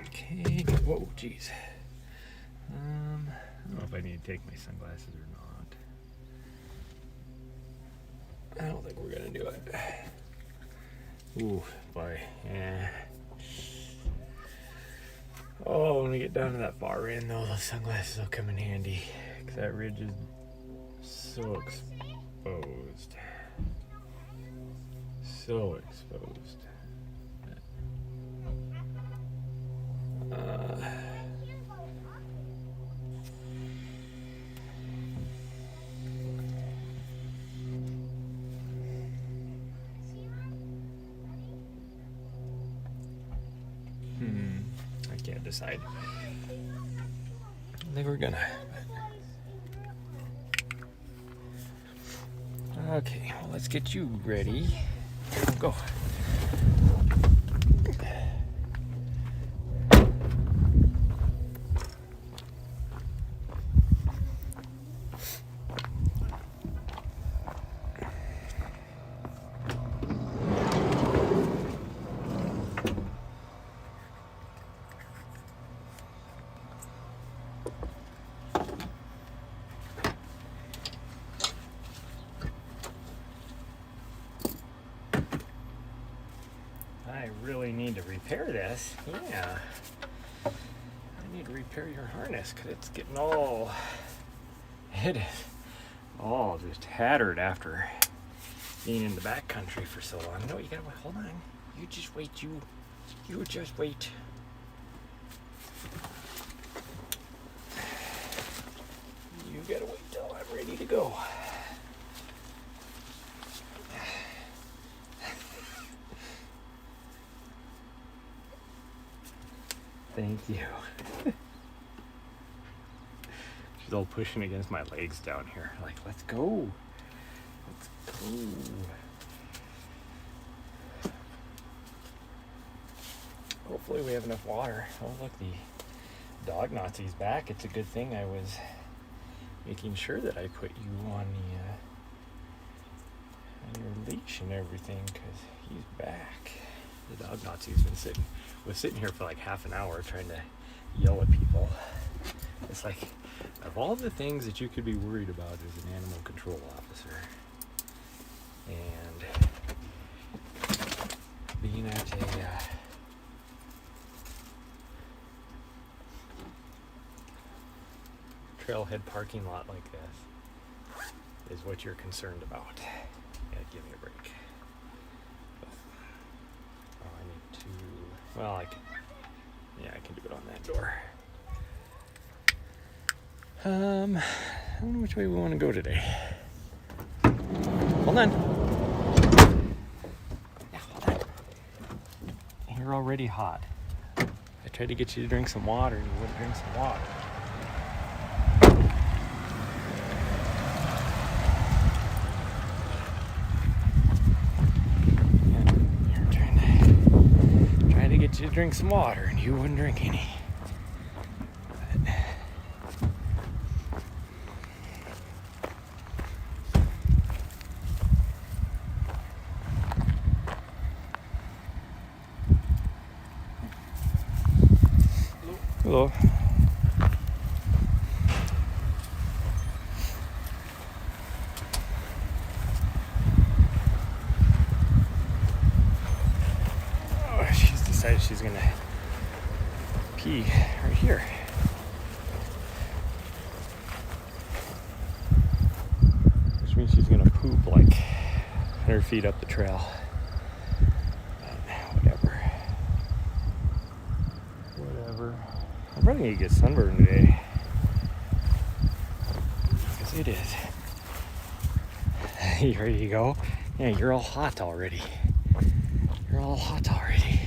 Okay. Whoa, jeez. I don't know if I need to take my sunglasses or not. I don't think we're gonna do it. Ooh, boy. Yeah. Oh, when we get down to that far end, though, those sunglasses will come in handy. Because that ridge is so exposed. So exposed. I can't decide. I think we're gonna. Okay, well, let's get you ready. Go. I really need to repair this. Yeah. I need to repair your harness because it's getting all. It is all just tattered after being in the backcountry for so long. No, you gotta wait. Hold on. You just wait. You just wait. You gotta wait till I'm ready to go. Thank you. She's all pushing against my legs down here. Like, let's go. Let's go. Hopefully we have enough water. Oh, look, the dog Nazi's back. It's a good thing I was making sure that I put you on your leash and everything, because he's back. The dog Nazi's was sitting here for like half an hour trying to yell at people. It's like, of all the things that you could be worried about as an animal control officer, and being at a trailhead parking lot like this is what you're concerned about. Yeah, give me a break. Well, I can do it on that door. I don't know which way we want to go today. Hold on. Yeah, hold on. You're already hot. I tried to get you to drink some water and you wouldn't drink some water. To drink some water and you wouldn't drink any. Hello. Decided she's gonna pee right here. Which means she's gonna poop like 100 feet up the trail. But whatever. I'm probably gonna get sunburned today. Because it is. You ready to go? Yeah, you're all hot already. You're all hot already.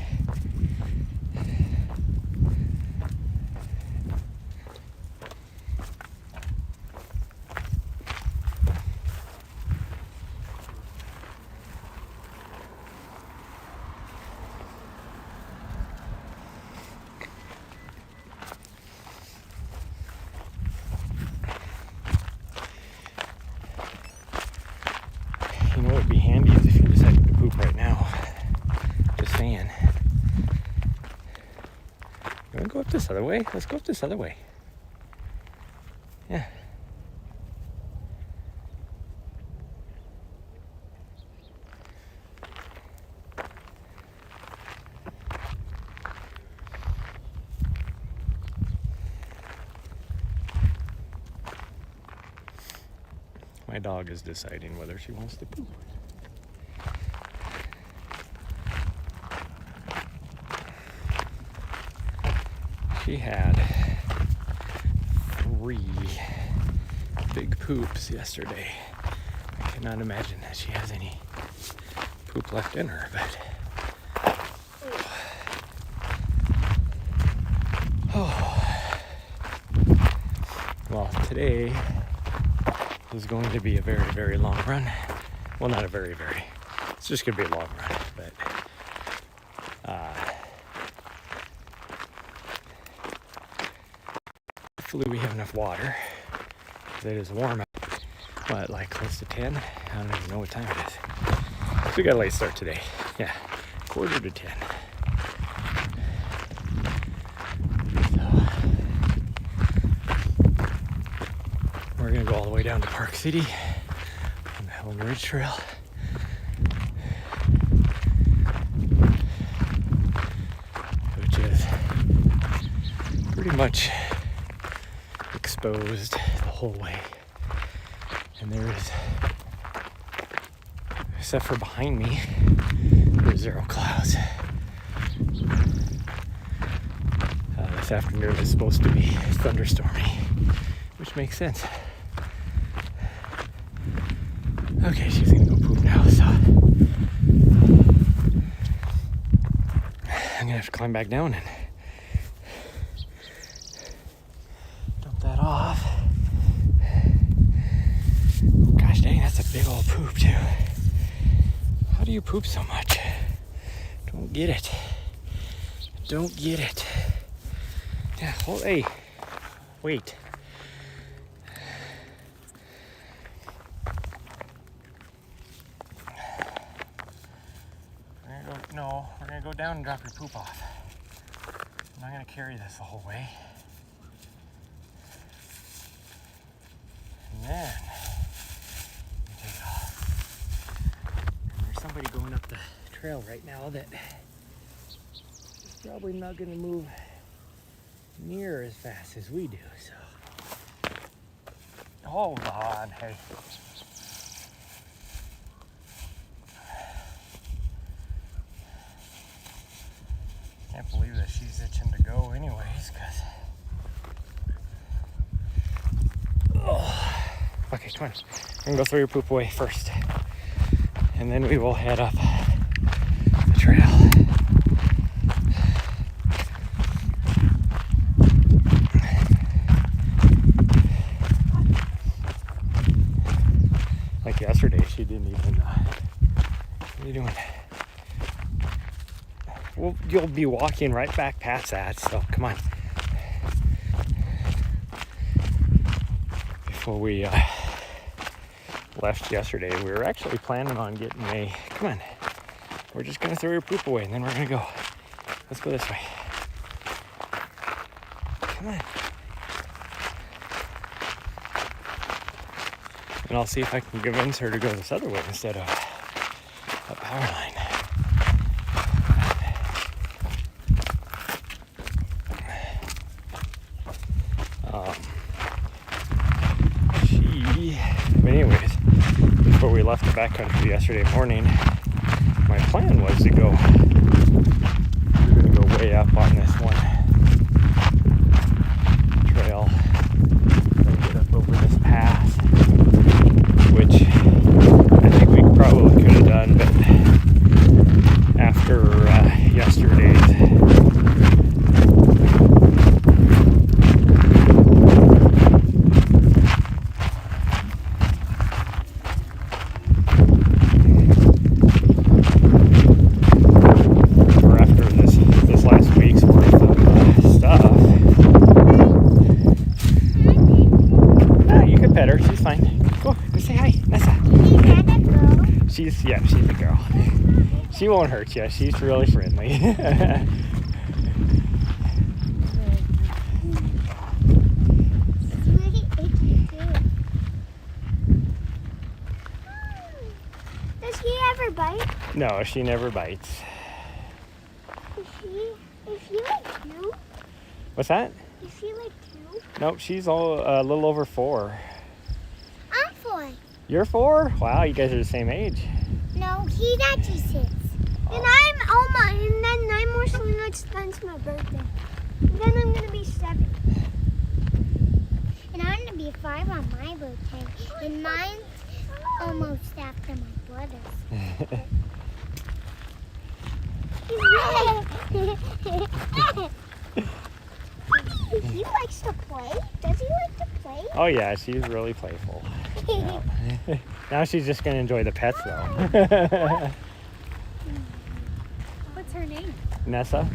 You know what would be handy is if you decided to poop right now. Just saying. up this other way. Let's go up this other way. Yeah. My dog is deciding whether she wants to poop. She had 3 big poops yesterday. I cannot imagine that she has any poop left in her, but well, today is going to be a very, very long run. Well, not a very, it's just going to be a long run, but hopefully we have enough water. It is warm out, but like close to 10. I don't even know what time it is. So we got a late start today. Yeah, 9:45. We're gonna go all the way down to Park City on the Helena Ridge Trail. Which is pretty much exposed the whole way. And there is, except for behind me, there's 0 clouds. This afternoon is supposed to be thunderstormy, which makes sense. Okay, she's gonna go poop now, so I'm gonna have to climb back down and dump that off. Gosh dang, that's a big old poop too. How do you poop so much? Don't get it. Don't get it. Yeah, hold, hey, wait. No, we're gonna go down and drop your poop off. I'm not gonna carry this the whole way. And then take it off. And there's somebody going up the trail right now that is probably not gonna move near as fast as we do, so. Hold on, hey. Can't believe that she's itching to go anyways, cause okay, come on. I'm gonna go throw your poop away first. And then we will head up the trail. Like yesterday, she didn't even what are you doing? Well, you'll be walking right back past that, so come on. Before we left yesterday, we were actually planning on getting come on, we're just gonna throw your poop away and then we're gonna go. Let's go this way. Come on. And I'll see if I can convince her to go this other way instead of a power line. Anyways, before we left the backcountry yesterday morning, my plan was to go, we were going to go way up on this one trail and get up over this path, which I think we probably could have done, but after yesterday's she's a girl. She won't hurt you. She's really friendly. No, she never bites. Is she like 2? What's that? Is she like 2? Nope, she's a little over 4. I'm 4. You're 4? Wow, you guys are the same age. No, he's actually 6. And then I'm more so next time's my birthday. And then I'm gonna be 7. And I'm gonna be 5 on my birthday. And mine's almost after my brother's. He likes to play? Does he like to play? Oh yeah, she's really playful. Yeah. Now she's just gonna enjoy the pets though. What's her name? Nessa.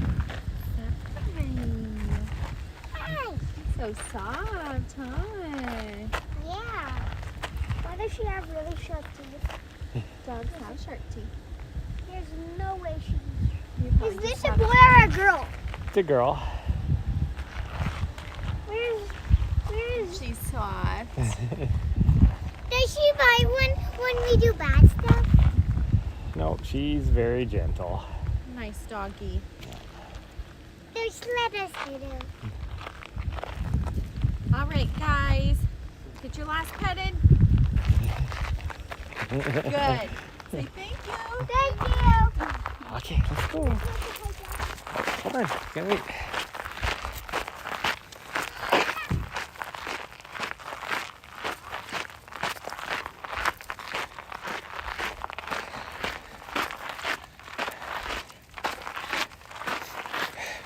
Hi. So soft, huh? Yeah. Why does she have really sharp teeth? Dogs have sharp teeth. There's no way she... You probably Is this just a have boy or a girl? It's a girl. Where's... She's soft. Does she bite when we do bad stuff? No, she's very gentle. Nice doggy. Just let us do it. All right, guys. Get your last petted. Good. Say thank you. Thank you. Okay, let's go. Hold on, gotta wait.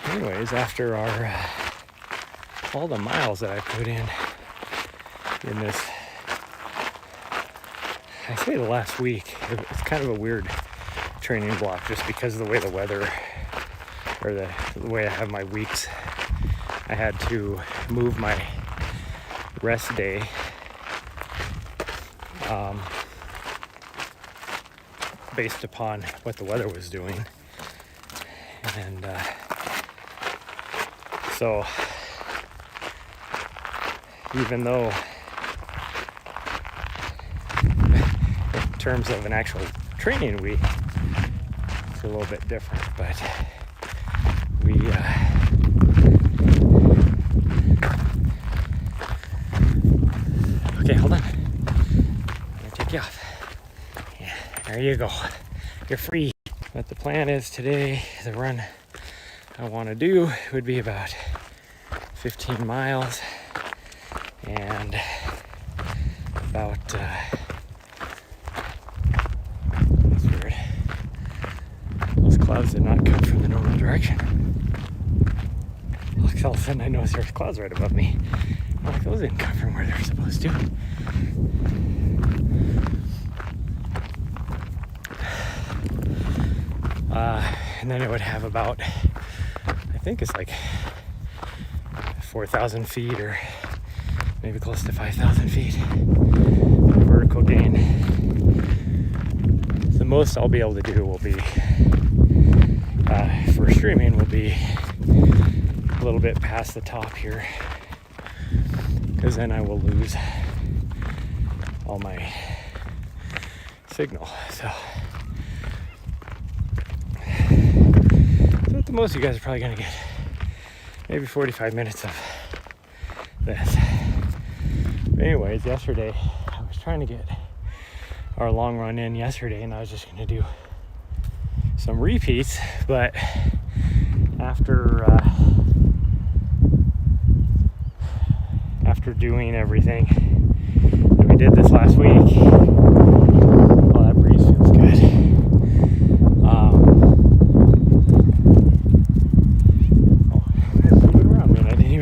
Anyways, after all the miles that I put in this, I say the last week, it's kind of a weird training block just because of the way the weather, or the way I have my weeks. I had to move my rest day based upon what the weather was doing. And so even though in terms of an actual training week it's a little bit different, but we okay, hold on, I'm gonna take you off. Yeah, there you go, you're free. But the plan is today, the run I want to do would be about 15 miles and about that's weird. Those clouds did not come from the normal direction. Look, all of a sudden I notice there's clouds right above me. I'm like, those didn't come from where they're supposed to. And then it would have about, I think it's like 4,000 feet or maybe close to 5,000 feet vertical gain. The most I'll be able to do will be, for streaming, will be a little bit past the top here, because then I will lose all my signal. So at the most, you guys are probably gonna get maybe 45 minutes of this. But anyways, yesterday I was trying to get our long run in yesterday, and I was just gonna do some repeats, but after doing everything that we did this last week, well, that breeze feels good.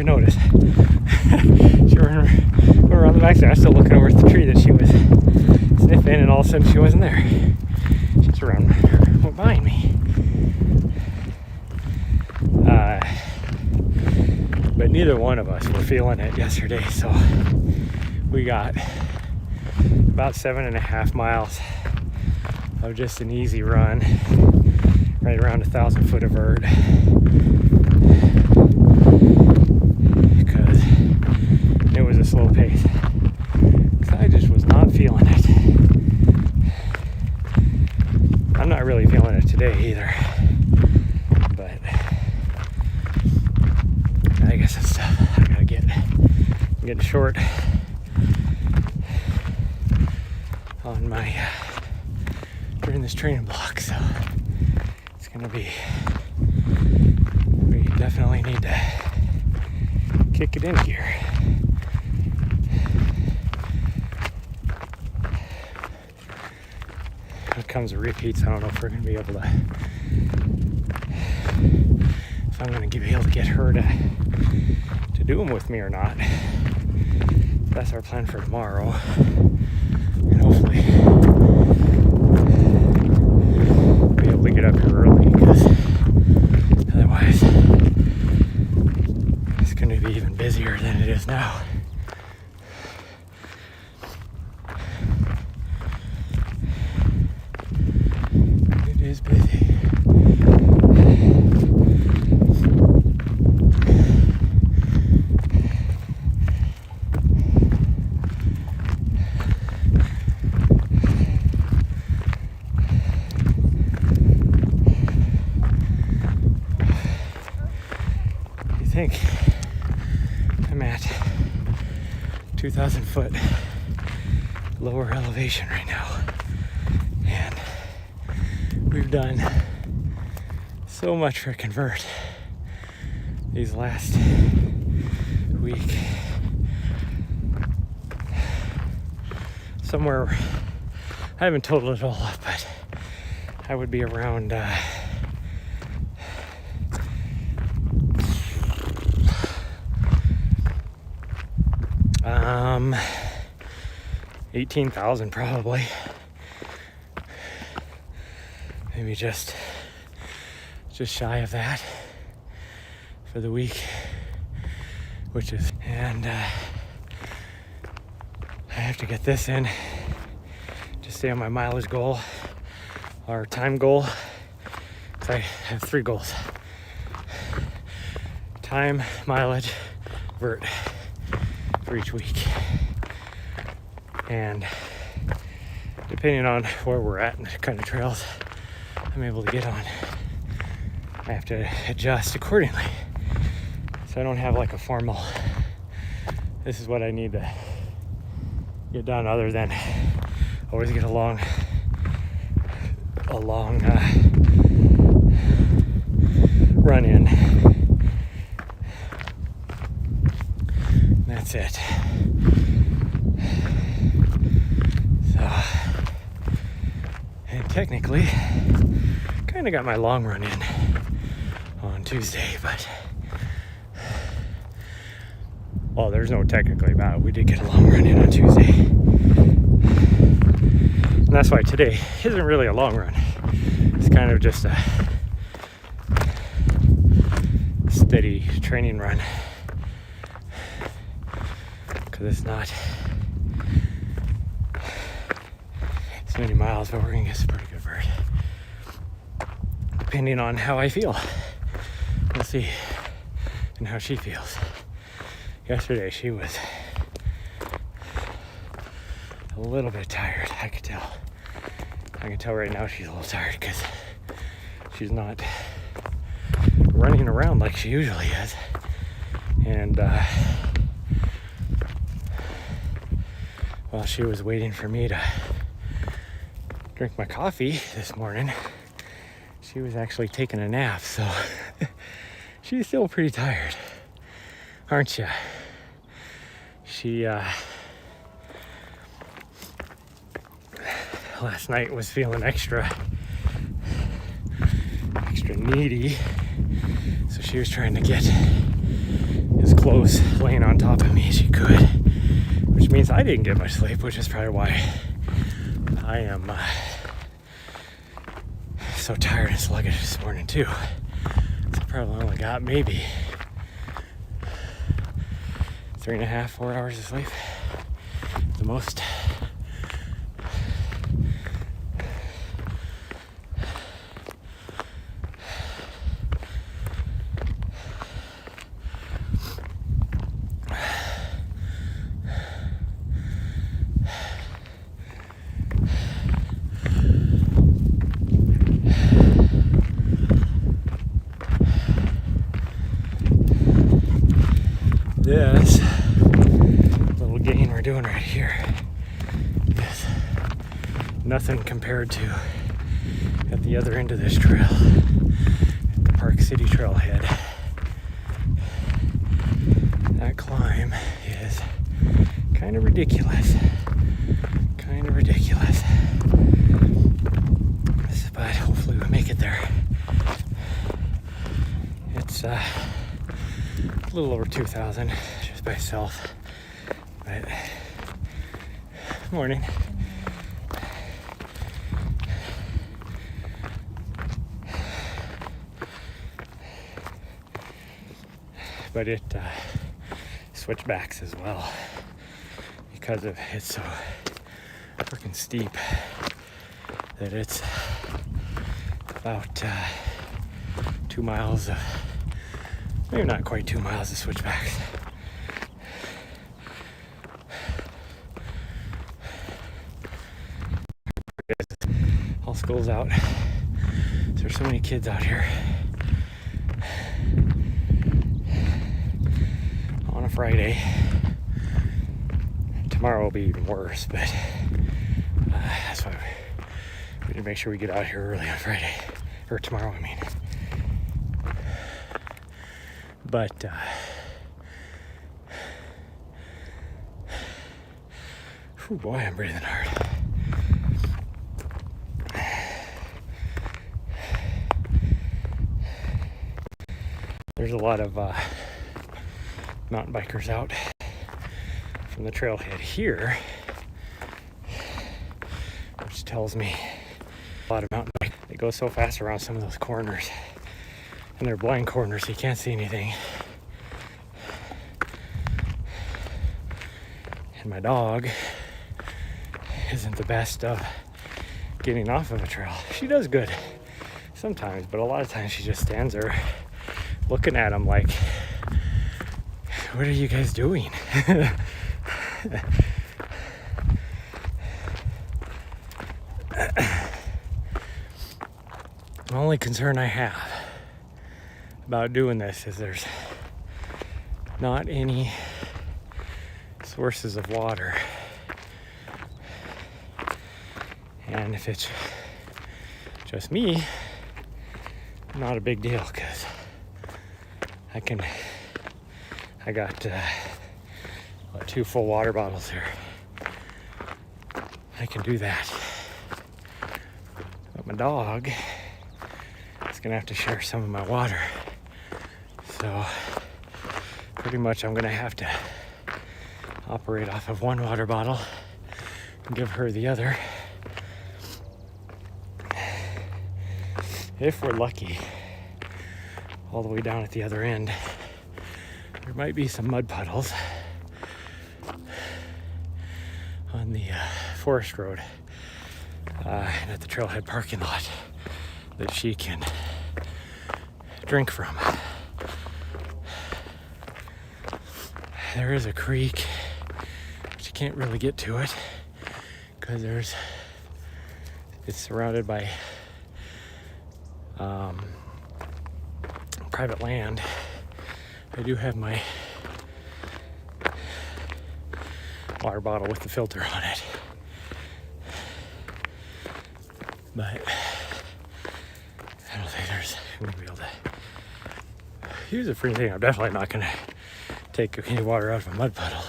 Notice. She went around the back there. I was still looking over at the tree that she was sniffing, and all of a sudden she wasn't there. She just went behind me. But neither one of us were feeling it yesterday, so we got about 7.5 miles of just an easy run, right around 1,000 foot of vert. It was a slow pace, because I just was not feeling it. I'm not really nailing it today either. But I guess that's stuff I gotta get. I'm getting short on my during this training block, so it's gonna be, we definitely need to kick it in gear. When it comes to repeats, I don't know if we're gonna be able to, if I'm gonna be able to get her to do them with me or not. That's our plan for tomorrow, and hopefully be able to get up here early, because otherwise it's going to be even busier than it is now. It is busy. I think I'm at 2,000 foot lower elevation right now, and we've done so much for convert these last week. Somewhere, I haven't totaled it all up, but I would be around 18,000 probably. Maybe just shy of that for the week, which is, and I have to get this in to stay on my mileage goal, our time goal, because I have 3 goals: time, mileage, vert for each week. And depending on where we're at and the kind of trails I'm able to get on, I have to adjust accordingly. So I don't have like a formal, this is what I need to get done, other than always get a long run in. That's it. So, and technically, kind of got my long run in on Tuesday, but, well, there's no technically about it. We did get a long run in on Tuesday. And that's why today isn't really a long run. It's kind of just a steady training run, because it's not so many miles, but we're gonna get some pretty good vert, depending on how I feel. We'll see, and how she feels. Yesterday she was a little bit tired. I could tell. I can tell right now she's a little tired, because she's not running around like she usually is. And while she was waiting for me to drink my coffee this morning, she was actually taking a nap. So she's still pretty tired, aren't you? She last night was feeling extra needy, so she was trying to get as close laying on top of me as she could, which means I didn't get much sleep, which is probably why I am so tired and sluggish this morning too. So I probably only got maybe 3.5, 4 hours of sleep at the most. nothing compared to at the other end of this trail, at the Park City trailhead. That climb is kind of ridiculous. Kind of ridiculous. But hopefully we make it there. It's a little over 2,000 just by itself. But morning. But it switchbacks as well because of it's so freaking steep that it's about 2 miles of, maybe not quite 2 miles of switchbacks. All school's out. There's so many kids out here on a Friday. Tomorrow will be even worse, but that's why we need to make sure we get out here early on Friday, or tomorrow, I mean. But oh boy, I'm breathing hard. There's a lot of mountain bikers out from the trailhead here, which tells me a lot of mountain bikers. They go so fast around some of those corners, and they're blind corners, so you can't see anything. And my dog isn't the best of getting off of a trail. She does good sometimes, but a lot of times she just stands there looking at him like, what are you guys doing? The only concern I have about doing this is there's not any sources of water. And if it's just me, not a big deal, because I got 2 full water bottles here. I can do that. But my dog is gonna have to share some of my water. So pretty much I'm gonna have to operate off of 1 water bottle and give her the other. If we're lucky, all the way down at the other end, there might be some mud puddles on the forest road and at the trailhead parking lot that she can drink from. There is a creek, but you can't really get to it because it's surrounded by private land. I do have my water bottle with the filter on it, but I don't think there's going to be able to use it for anything. I'm definitely not going to take any water out of a mud puddle,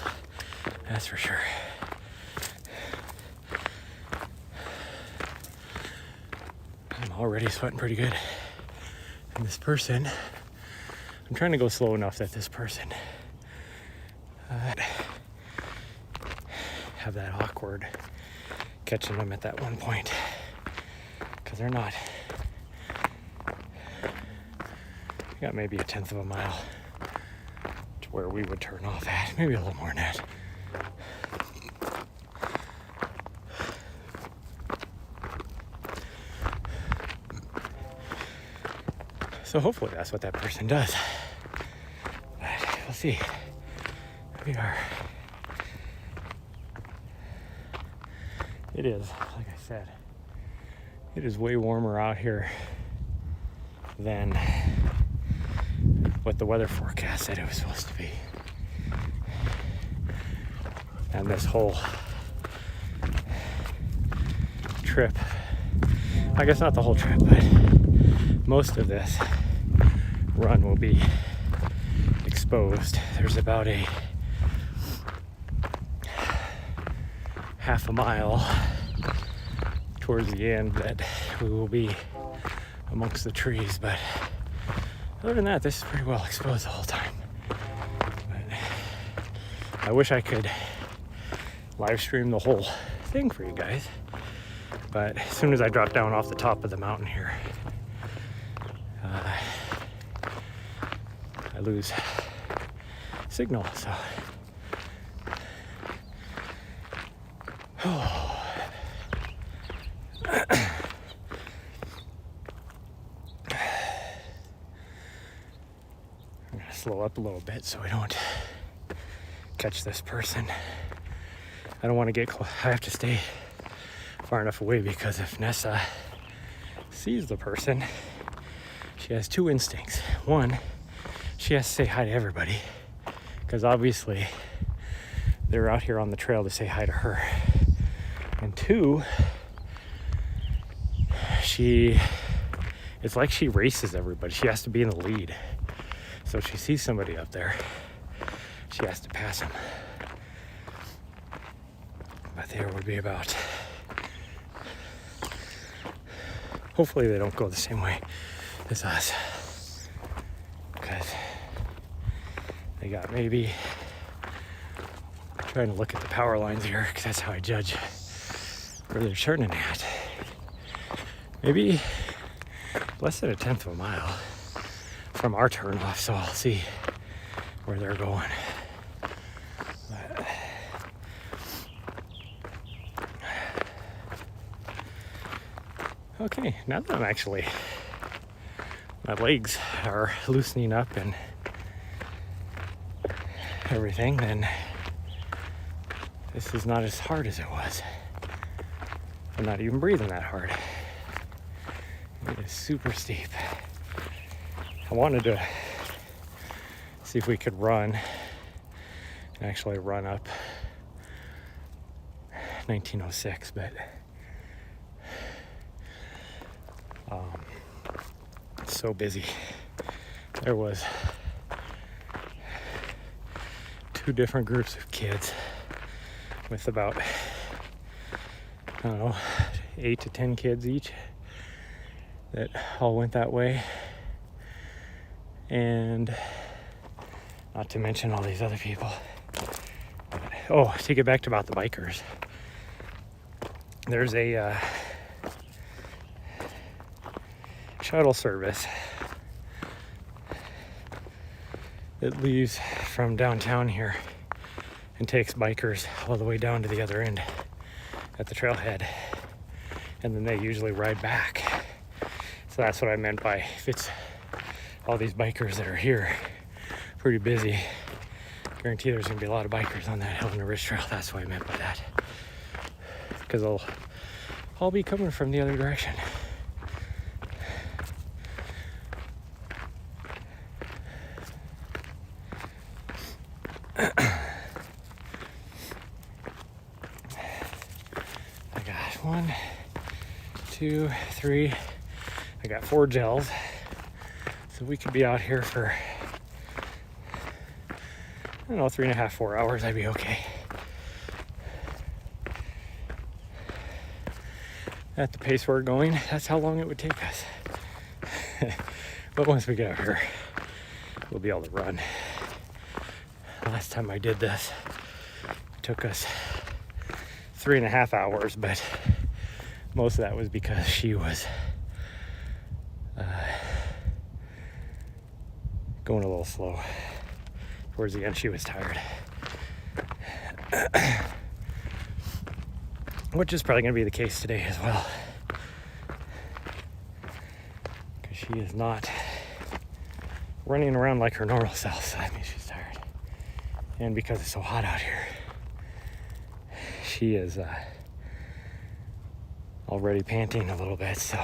that's for sure. I'm already sweating pretty good, and this person, I'm trying to go slow enough that this person have that awkward catching them at that one point, because they're not. We got maybe 1/10 of a mile to where we would turn off at, maybe a little more than that. So hopefully that's what that person does. But we'll see. Here we are. It is, like I said, it is way warmer out here than what the weather forecast said it was supposed to be. And this whole trip I guess not the whole trip, but most of this run will be exposed. There's about a half a mile towards the end that we will be amongst the trees, but other than that, this is pretty well exposed the whole time. But I wish I could live stream the whole thing for you guys, but as soon as I drop down off the top of the mountain here, I lose signal, so I'm gonna slow up a little bit so we don't catch this person. I don't want to get close. I have to stay far enough away because if Nessa sees the person, she has two instincts. One, she has to say hi to everybody because obviously they're out here on the trail to say hi to her. And two, it's like she races everybody. She has to be in the lead. So if she sees somebody up there, she has to pass them. But there would be about, hopefully they don't go the same way as us, because they got maybe, trying to look at the power lines here because that's how I judge where they're turning at. Maybe less than a tenth of a mile from our turn off, so I'll see where they're going. But okay, now that I'm actually, my legs are loosening up and everything, then this is not as hard as it was. I'm not even breathing that hard. It is super steep. I wanted to see if we could run and actually run up 1906, but it's so busy. There was 2 different groups of kids with about, I don't know, 8 to 10 kids each that all went that way. And not to mention all these other people. Oh, to get back to about the bikers. There's a shuttle service that leaves from downtown here and takes bikers all the way down to the other end at the trailhead, and then they usually ride back. So that's what I meant by, if it's all these bikers that are here, pretty busy, guarantee there's gonna be a lot of bikers on that Helena Ridge Trail. That's what I meant by that, because they'll all be coming from the other direction. I got 1, 2, 3. I got 4 gels. So we could be out here for, I don't know, 3.5, 4 hours. I'd be okay. At the pace we're going, that's how long it would take us. But once we get out here, we'll be able to run. Last time I did this, it took us 3.5 hours, but most of that was because she was going a little slow. Towards the end, she was tired. Which is probably going to be the case today as well. Because she is not running around like her normal self, so that means she's tired. And because it's so hot out here, she is already panting a little bit, so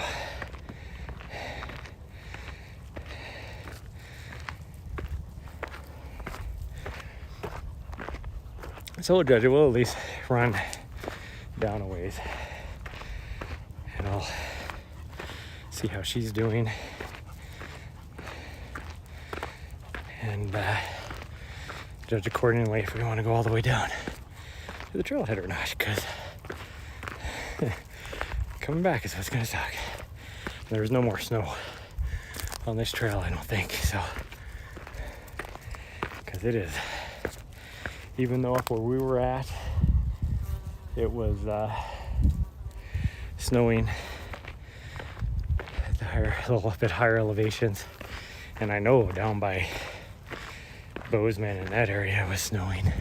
we'll judge it. We'll at least run down a ways, and I'll see how she's doing, and judge accordingly if we want to go all the way down to the trailhead or not, because coming back is what's going to suck. There's no more snow on this trail, I don't think, so, because it is, even though up where we were at, it was snowing at a little bit higher elevations, and I know down by Bozeman in that area it was snowing.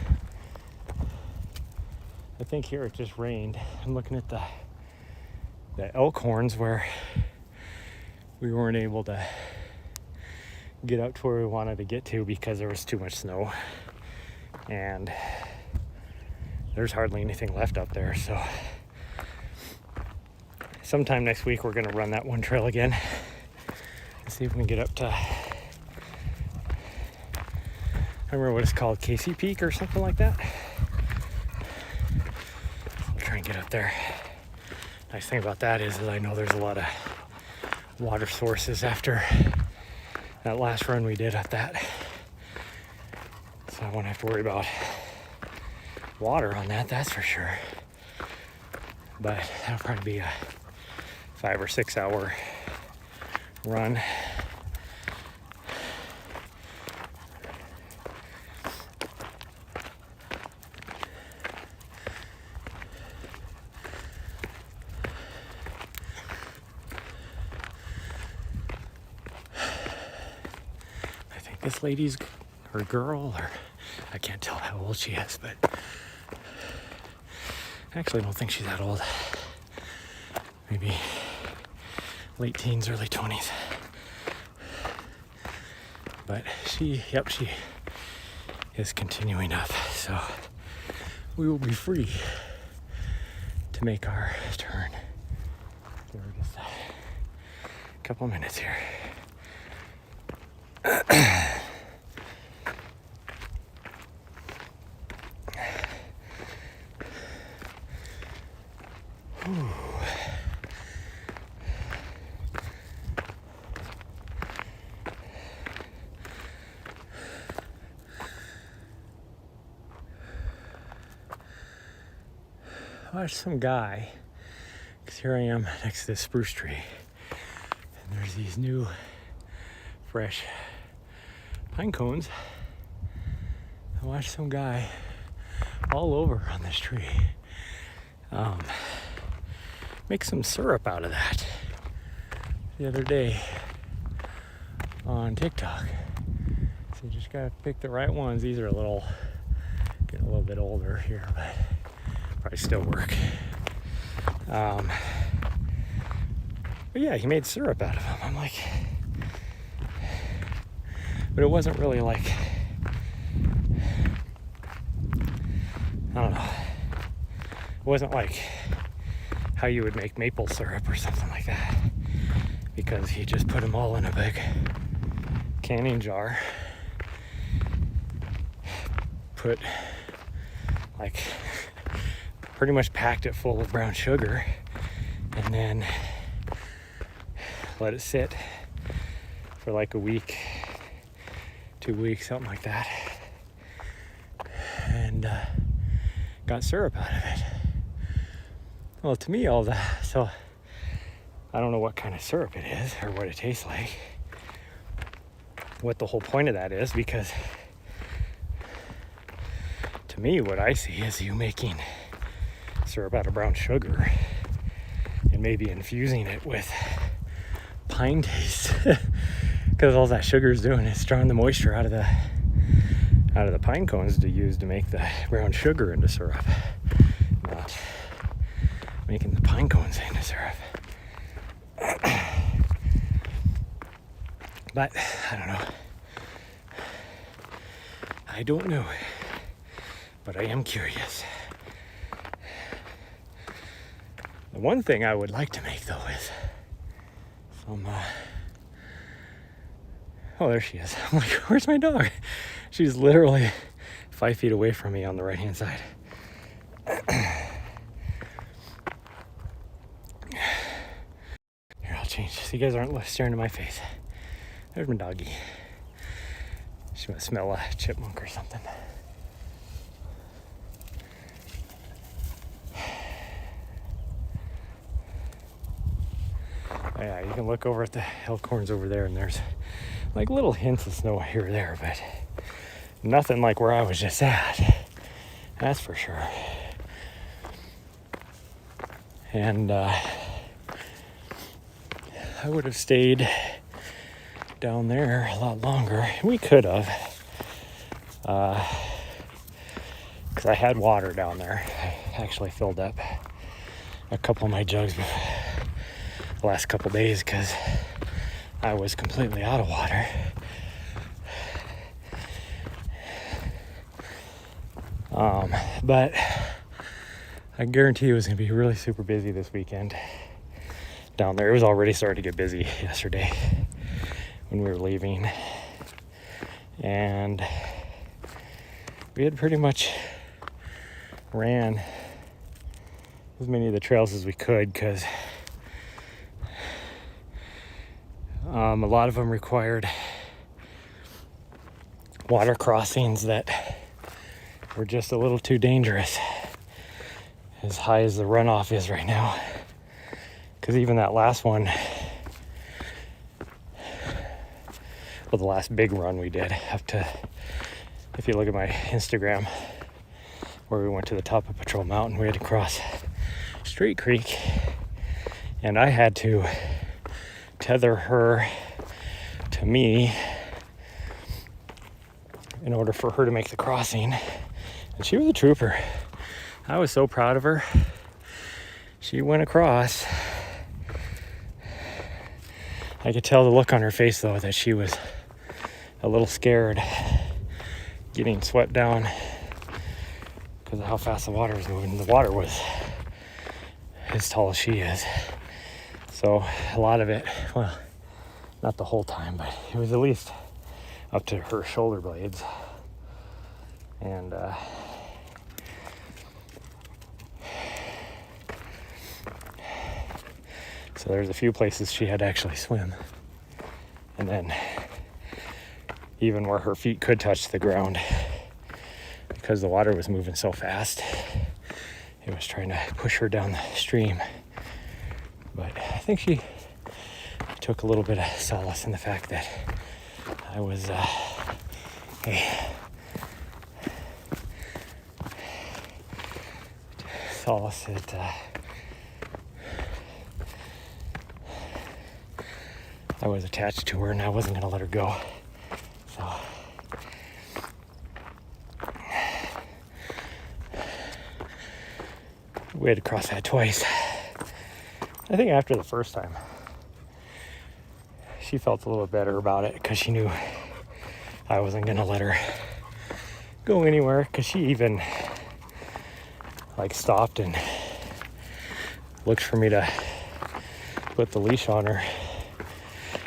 I think here it just rained. I'm looking at the elk horns where we weren't able to get up to where we wanted to get to because there was too much snow, and there's hardly anything left up there. So sometime next week we're going to run that one trail again and see if we can get up to, I don't remember what it's called, Casey Peak or something like that. I'll try and get up there. Nice thing about that is I know there's a lot of water sources after that last run we did at that, so I won't have to worry about water on that, that's for sure. But that'll probably be a 5 or 6 hour run. This lady's or girl, or I can't tell how old she is, but I actually don't think she's that old. Maybe late teens, early 20s. But she is continuing up, so we will be free to make our turn. So we're just a couple minutes here. I watched some guy, because here I am next to this spruce tree, and there's these new fresh pine cones. I watched some guy all over on this tree make some syrup out of that the other day on TikTok. So you just gotta pick the right ones. These are getting a little bit older here, but probably still work. But yeah, he made syrup out of them. I'm like, but it wasn't really like, I don't know, it wasn't like how you would make maple syrup or something like that, because he just put them all in a big canning jar, put like pretty much packed it full of brown sugar, and then let it sit for like a week, 2 weeks, something like that, and got syrup out of it. Well, to me, all that, so I don't know what kind of syrup it is or what it tastes like, what the whole point of that is, because to me, what I see is you making syrup out of brown sugar and maybe infusing it with pine taste, because all that sugar is doing is drawing the moisture out of the pine cones to use to make the brown sugar into syrup, not making the pine cones into syrup. But I don't know. I don't know, but I am curious. The one thing I would like to make, though, is some oh, there she is. I'm like, where's my dog? She's literally 5 feet away from me on the right hand side. Here, I'll change this. so you guys aren't staring at my face. There's my doggy. She must smell a chipmunk or something. Oh, yeah, you can look over at the elkhorns over there, and there's like little hints of snow here or there, but nothing like where I was just at. That's for sure. And I would have stayed down there a lot longer. We could have, because I had water down there. I actually filled up a couple of my jugs the last couple days because I was completely out of water. But I guarantee it was going to be really super busy this weekend down there. It was already starting to get busy yesterday when we were leaving. And we had pretty much ran as many of the trails as we could because a lot of them required water crossings that were just a little too dangerous, as high as the runoff is right now. Because even that last one, well, the last big run we did up to, if you look at my Instagram, where we went to the top of Patrol Mountain, we had to cross Straight Creek, and I had to tether her to me in order for her to make the crossing. And she was a trooper. I was so proud of her. She went across. I could tell the look on her face, though, that she was a little scared getting swept down because of how fast the water was moving. The water was as tall as she is. So a lot of it, well, not the whole time, but it was at least up to her shoulder blades. And so there's a few places she had to actually swim. And then even where her feet could touch the ground, because the water was moving so fast, it was trying to push her down the stream. But I think she took a little bit of solace in the fact that I was, solace that I was attached to her and I wasn't going to let her go. So we had to cross that twice. I think after the first time, she felt a little better about it because she knew I wasn't going to let her go anywhere, because she even stopped and looked for me to put the leash on her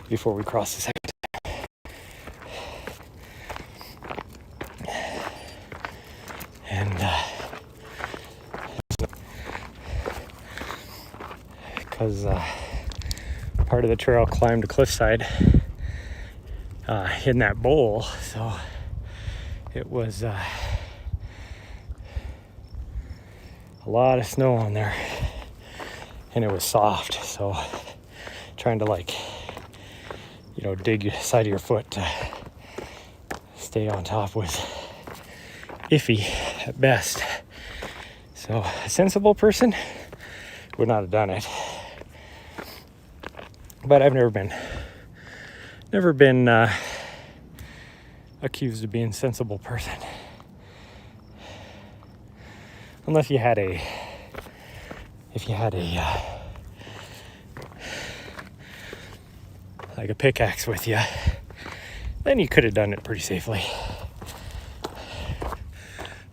before we crossed the second time. And because part of the trail climbed a cliffside in that bowl, so it was a lot of snow on there, and it was soft, so trying to dig the side of your foot to stay on top was iffy at best. So a sensible person would not have done it. But I've never been accused of being a sensible person. Unless you had a pickaxe with you, then you could have done it pretty safely.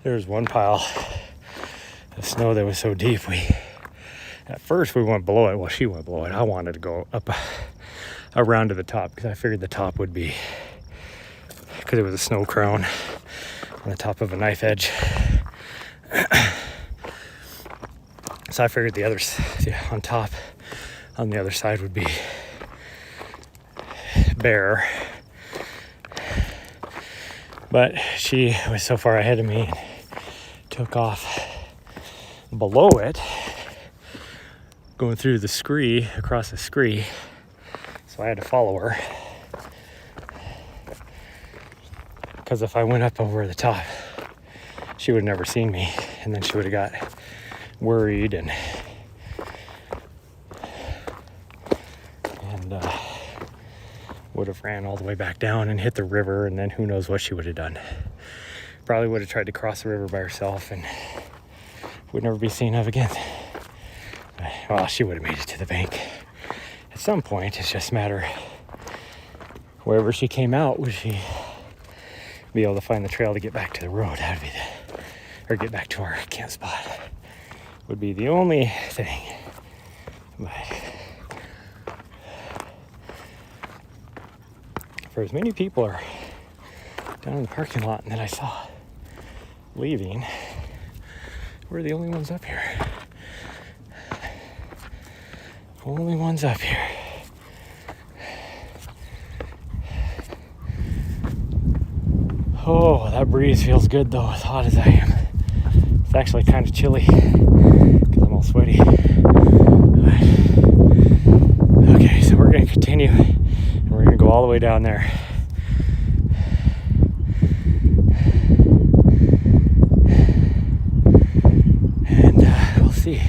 There was one pile of snow that was so deep, at first we went below it. Well, she went below it. I wanted to go up around to the top because I figured the top would be, because it was a snow crown on the top of a knife edge. So I figured the others on top on the other side would be bear. But she was so far ahead of me and took off below it, going through the scree, across the scree. So I had to follow her. Because if I went up over the top, she would have never seen me. And then she would have got worried and would have ran all the way back down and hit the river, and then who knows what she would have done. Probably would have tried to cross the river by herself and would never be seen of again. But, well, she would have made it to the bank at some point. It's just a matter wherever she came out, would she be able to find the trail to get back to the road? That would be or get back to our camp spot would be the only thing. But for as many people are down in the parking lot that I saw leaving, we're the only ones up here. Only ones up here. Oh, that breeze feels good though, as hot as I am. It's actually kind of chilly because I'm all sweaty. Okay, so we're going to continue and we're going to go all the way down there. And we'll see.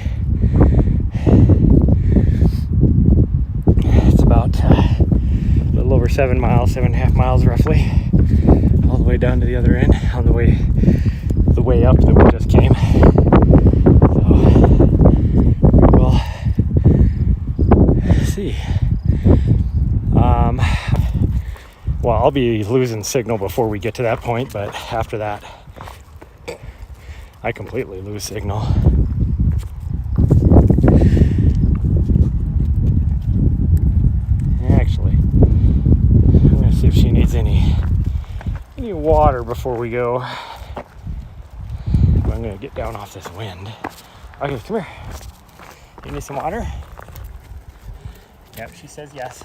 It's about a little over 7 miles, 7.5 miles roughly, all the way down to the other end on the way up that we just came. So we will see. Well, I'll be losing signal before we get to that point, but after that, I completely lose signal. Actually, I'm gonna see if she needs any water before we go. I'm gonna get down off this wind. Okay, come here. You need some water? Yep, she says yes.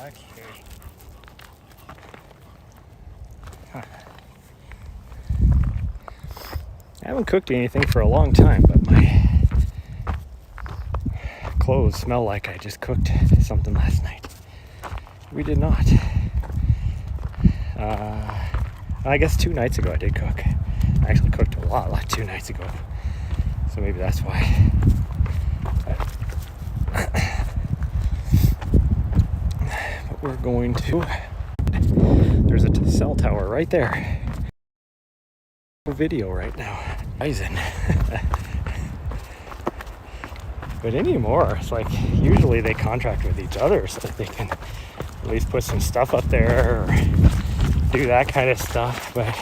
Okay. Huh. I haven't cooked anything for a long time, but my clothes smell like I just cooked something last night. We did not. I guess 2 nights ago I did cook. I actually cooked a lot 2 nights ago. So maybe that's why. But we're going to... There's a cell tower right there. Video right now. Eisen. But anymore, it's like usually they contract with each other so that they can at least put some stuff up there or do that kind of stuff. But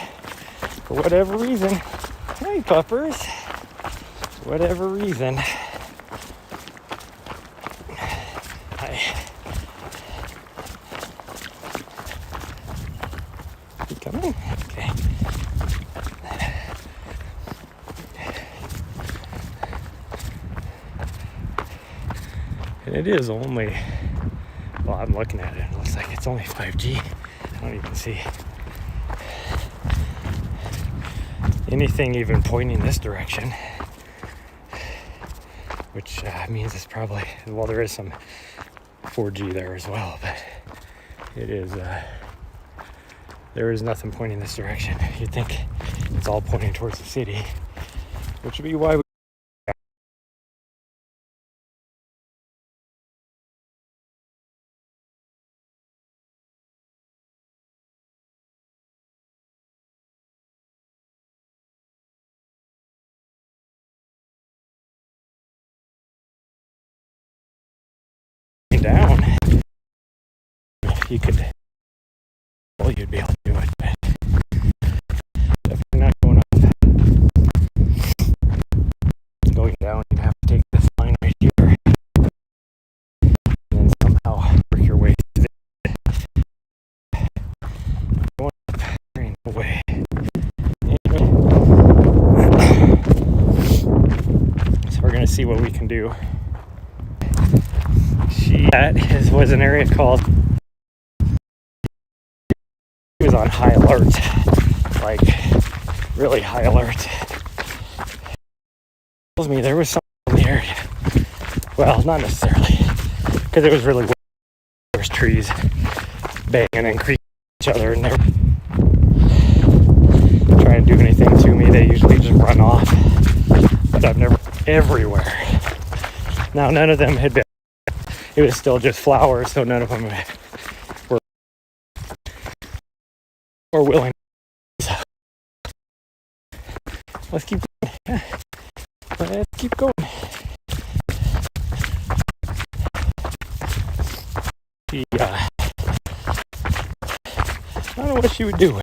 for whatever reason, hey puppers, whatever reason, keep coming. Okay. And it is only, well, I'm looking at it, it looks like it's only 5G. I don't even see anything even pointing this direction, which means it's probably, well, there is some 4G there as well, but it is, there is nothing pointing this direction. You'd think it's all pointing towards the city, which would be why we you could, well, you'd be able to do it, but definitely not going up. Going down, you'd have to take this line right here, and then somehow work your way through it. Going up, there ain't no way. Anyway, so we're gonna see what we can do. That was an area called, he was on high alert, like really high alert. Tells me there was something in the area. Well, not necessarily, because it was really windy. There was trees banging and creaking each other, and they were trying to do anything to me. They usually just run off, but I've never, everywhere. Now, none of them had been, it was still just flowers, so none of them were willing. So, let's keep going. Yeah. Let's keep going. I don't know what she would do.